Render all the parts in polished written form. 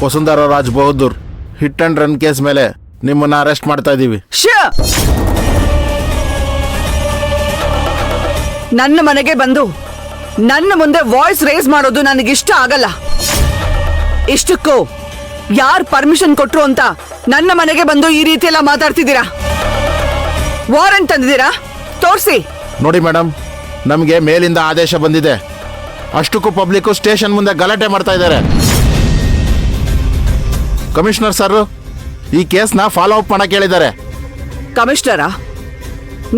Vasundhara Raj Bahadur hit and run case ಮೇಲೆ ನಿಮ್ಮನ್ನ arrest ಮಾಡ್ತಾ ಇದ್ದೀವಿ. ನನ್ನ ಮನೆಗೆ ಬಂದು ನನ್ನ ಮುಂದೆ ವಾಯ್ಸ್ ರೇಸ್ ಮಾಡೋದು ನನಗಿಷ್ಟ ಆಗಲ್ಲ. ಇಷ್ಟಕ್ಕೂ ಯಾರು ಪರ್ಮಿಷನ್ ಕೊಟ್ರು ಅಂತ ನನ್ನ ಮನೆಗೆ ಬಂದು ಈ ರೀತಿ ಎಲ್ಲ ಮಾತಾಡ್ತಿದ್ದೀರಾ? ವಾರೆಂಟ್ ತಂದಿದ್ದೀರಾ? ತೋರಿಸಿ. ನೋಡಿ ಮೇಡಮ್, ನಮಗೆ ಮೇಲಿಂದ ಆದೇಶ ಬಂದಿದೆ. ಅಷ್ಟಕ್ಕೂ ಪಬ್ಲಿಕ್ಕು ಸ್ಟೇಷನ್ ಮುಂದೆ ಗಲಾಟೆ ಮಾಡ್ತಾ ಇದ್ದಾರೆ. ಕಮಿಷನರ್ ಸರ್ ಈ ಕೇಸ್ನ ಫಾಲೋ ಅಪ್ ಮಾಡಕ್ಕೆ ಹೇಳಿದ್ದಾರೆ. ಕಮಿಷನರಾ?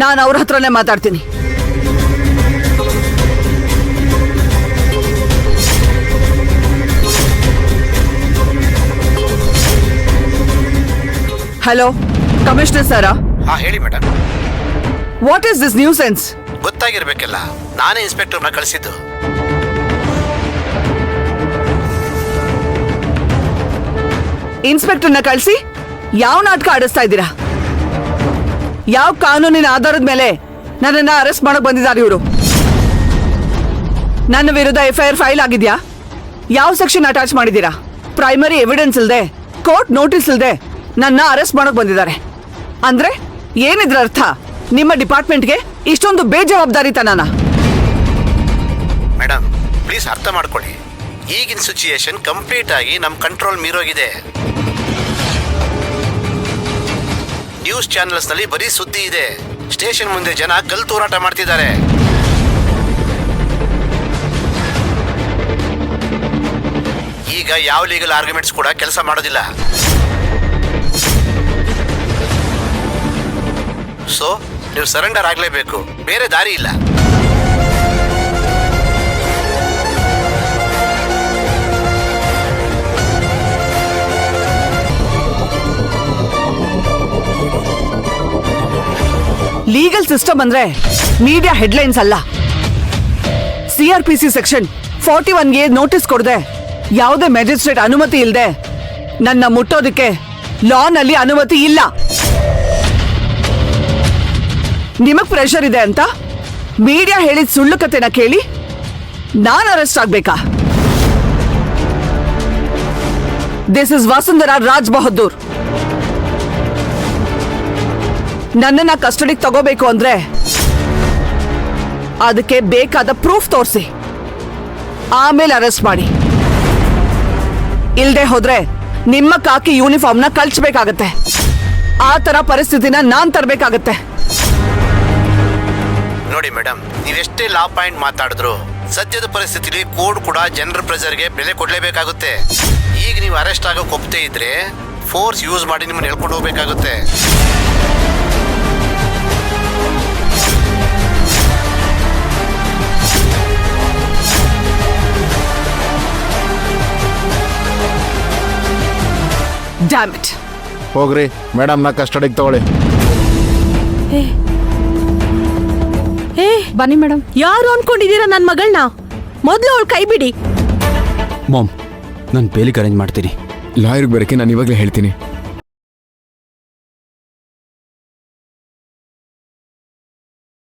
ನಾನು ಅವ್ರ ಹತ್ರನೇ ಮಾತಾಡ್ತೀನಿ. ಹಲೋ, ಕಮಿಷನರ್ ಸರಾ? ಹಾ, ಹೇಳಿ madam. What is this nuisance? ಗೊತ್ತಾಗಿರ್ಬೇಕಲ್ಲ, ನಾನೇ ಇನ್ಸ್ಪೆಕ್ಟರ್ನ ಕಳಿಸಿದ್ದು. ಇನ್ಸ್ಪೆಕ್ಟರ್ನ ಕಳಿಸಿ ಯಾವ ನಾಟಕ ಆಡಿಸ್ತಾ ಇದ್ದೀರಾ? ಯಾವ ಕಾನೂನಿನ ಆಧಾರದ ಮೇಲೆ ನನ್ನನ್ನ ಅರೆಸ್ಟ್ ಮಾಡಕ್ ಬಂದಿದ್ದಾರೆ ಇವರು? ನನ್ನ ವಿರುದ್ಧ FIR ಫೈಲ್ ಆಗಿದ್ಯಾ? ಯಾವ ಸೆಕ್ಷನ್ ಅಟ್ಯಾಚ್ ಮಾಡಿದ್ದೀರಾ? ಪ್ರೈಮರಿ ಎವಿಡೆನ್ಸ್ ಇಲ್ದೆ, ಕೋರ್ಟ್ ನೋಟಿಸ್ ಇಲ್ದೆ ನನ್ನ ಅರೆಸ್ಟ್ ಮಾಡಕ್ ಬಂದಿದ್ದಾರೆ ಅಂದ್ರೆ ಏನಿದ್ರ ಅರ್ಥ? ನಿಮ್ಮ ಡಿಪಾರ್ಟ್ಮೆಂಟ್ಗೆ ಇಷ್ಟೊಂದು ಬೇಜವಾಬ್ದಾರಿತನನ? ಮೇಡಮ್ ಪ್ಲೀಸ್ ಅರ್ಥ ಮಾಡ್ಕೊಳ್ಳಿ, ಈಗಿನ ಸಿಚುಯೇಷನ್ ಕಂಪ್ಲೀಟ್ ಆಗಿ ನಮ್ಮ ಕಂಟ್ರೋಲ್ ಮೀರೋಗಿದೆ. ನ್ಯೂಸ್ ಚಾನೆಲ್ಸ್ ನಲ್ಲಿ ಬರೀ ಸುದ್ದಿ ಇದೆ. ಸ್ಟೇಷನ್ ಮುಂದೆ ಜನ ಕಲ್ಲು ತೂರಾಟ ಮಾಡ್ತಿದ್ದಾರೆ. ಈಗ ಯಾವ ಲೀಗಲ್ ಆರ್ಗ್ಯುಮೆಂಟ್ಸ್ ಕೂಡ ಕೆಲಸ ಮಾಡೋದಿಲ್ಲ. ಸೊ ನೀವು ಸರೆಂಡರ್ ಆಗಲೇಬೇಕು, ಬೇರೆ ದಾರಿ ಇಲ್ಲ. ಲೀಗಲ್ ಸಿಸ್ಟಮ್ ಅಂದ್ರೆ ಮೀಡಿಯಾ ಹೆಡ್ಲೈನ್ಸ್ ಅಲ್ಲ. CRPC ಸೆಕ್ಷನ್ 41A ನೋಟಿಸ್ ಕೊಡದೆ, ಯಾವುದೇ ಮ್ಯಾಜಿಸ್ಟ್ರೇಟ್ ಅನುಮತಿ ಇಲ್ಲದೆ ನನ್ನ ಮುಟ್ಟೋದಕ್ಕೆ ಲಾನಲ್ಲಿ ಅನುಮತಿ ಇಲ್ಲ. ನಿಮಗ್ ಪ್ರೆಷರ್ ಇದೆ ಅಂತ ಮೀಡಿಯಾ ಹೇಳಿದ ಸುಳ್ಳು ಕತೆನ ಕೇಳಿ ನಾನು ಅರೆಸ್ಟ್ ಆಗ್ಬೇಕಾ? This is Vasundhara Raj Bahadur. ನನ್ನನ್ನ ಕಸ್ಟಡಿಗೆ ತಗೋಬೇಕು ಅಂದ್ರೆ ಅದಕ್ಕೆ ಬೇಕಾದ ಪ್ರೂಫ್ ತೋರಿಸಿ, ಆಮೇಲೆ ಅರೆಸ್ಟ್ ಮಾಡಿ. ಇಲ್ದೆ ಹೋದ್ರೆ ನಿಮ್ಮ ಕಾಕಿ ಯೂನಿಫಾರ್ಮ್ನ ಕಳ್ಚಬೇಕಾಗತ್ತೆ. ಆ ತರ ಪರಿಸ್ಥಿತಿನ ನಾನ್ ತರಬೇಕಾಗತ್ತೆ. ನೋಡಿ ಮೇಡಮ್, ನೀವೆಷ್ಟೇ ಲಾ ಪಾಯಿಂಟ್ ಮಾತಾಡಿದ್ರು ಸದ್ಯದ ಪರಿಸ್ಥಿತಿಲಿ ಕೋರ್ಟ್ ಕೂಡ ಜನರ ಪ್ರೆಸರ್ಗೆ ಬೆಲೆ ಕೊಡಲೇಬೇಕಾಗುತ್ತೆ. ಈಗ ನೀವು ಅರೆಸ್ಟ್ ಆಗೋಕೆ ಒಪ್ಪದೇ ಇದ್ರೆ ಫೋರ್ಸ್ ಯೂಸ್ ಮಾಡಿ ನಿಮ್ಮನ್ನ ಹೇಳ್ಕೊಂಡು ಹೋಗ್ಬೇಕಾಗುತ್ತೆ. Dam it. ಹೋಗ್ರಿ, ಮೇಡಮ್ನ ಕಸ್ಟಡಿಗೆ ತಗೊಳ್ಳಿ. ಬನ್ನಿ ಮೇಡಮ್. ಯಾರು ಅನ್ಕೊಂಡಿದ್ದೀರಾ ನನ್ನ ಮಗಳನ್ನ? ಮೊದಲು ಅವಳು ಕೈ ಬಿಡಿ. ಮಾಮ್, ನಾನು ಬೇಲಿಗೆ ಅರೇಂಜ್ ಮಾಡ್ತೀನಿ. ಲಾಯರ್ಗೆ ಬರೋಕ್ಕೆ ನಾನು ಇವಾಗಲೇ ಹೇಳ್ತೀನಿ.